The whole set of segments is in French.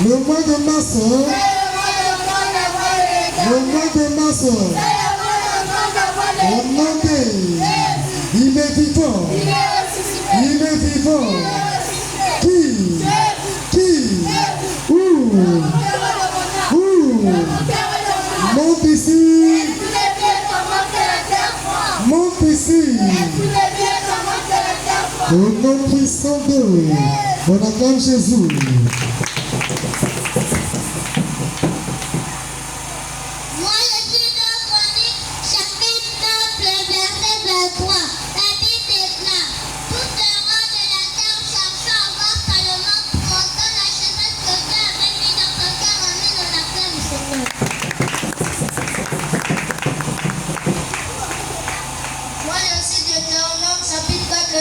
Le mois de mars, le mois de mars, au nom de, il est vivant, il est vivant. Qui, où, monte ici, monte ici. Au nom puissant de, on acclame Jésus.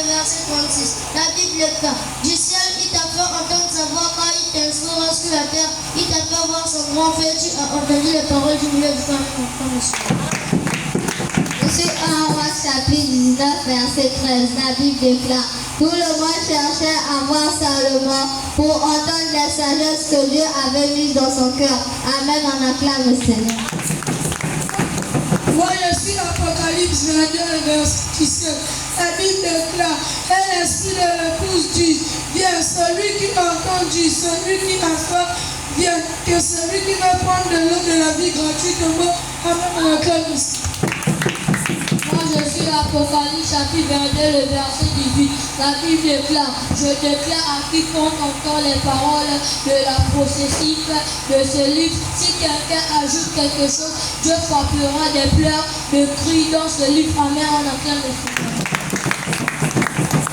Verset 36. La Bible déclare: du ciel il t'a fait entendre sa voix quand il t'instruira sur la terre, il t'a fait voir son grand fait, tu as entendu les paroles du milieu du camp. Monsieur 1 Roi chapitre 19 verset 13. La Bible déclare: tout le monde cherchait à voir Salomon pour entendre la sagesse que Dieu avait mise dans son cœur. Amen, on acclame le Seigneur. Moi je suis Apocalypse 22 verset 17. La Bible déclare: et l'esprit de l'épouse dit, viens. Celui qui entend dit, celui qui a faim, viens. Que celui qui veut prendre de l'eau de la vie gratuitement, amen, on acclame ici. Moi je suis Apocalypse chapitre 22 le verset 18. La Bible déclare: je déclare à quiconque entend les paroles de la prophétie de ce livre, si quelqu'un ajoute quelque chose, Dieu frappera des pleurs, de cris dans ce livre. Amen, on acclame le Seigneur.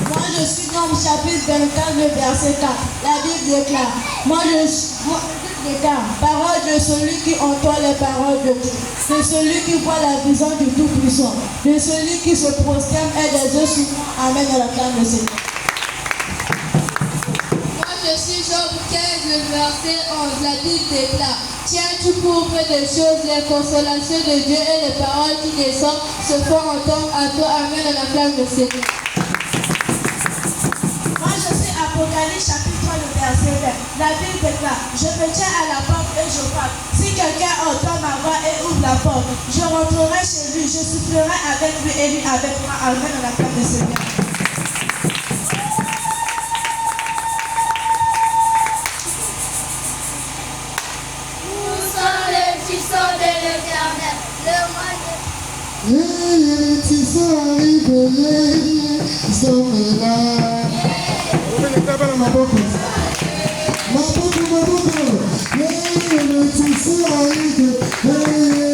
Moi je suis Nombre chapitre 24 le verset 4. La Bible déclare: parole de celui qui entend les paroles de Dieu, de celui qui voit la vision du Tout-Puissant, de celui qui se prosterne et des yeux sur moi. Amen, à la clame de Seigneur. Moi je suis Job 15 le verset 11. La Bible déclare: tiens-tu pour peu de choses les consolations de Dieu et les paroles qui descendent se font entendre à toi. Amen, à la clame de Seigneur. Apocalypse chapitre 3 le verset 20. La Bible déclare: je me tiens à la porte et je frappe. Si quelqu'un entend ma voix et ouvre la porte, je rentrerai chez lui, je soufflerai avec lui et lui avec moi. Amen, à la clame du Seigneur. Nous sommes les tissons de l'Éternel, le roi de... Les tissons arrivent, ils sont là. Maboko, maboko, maboko.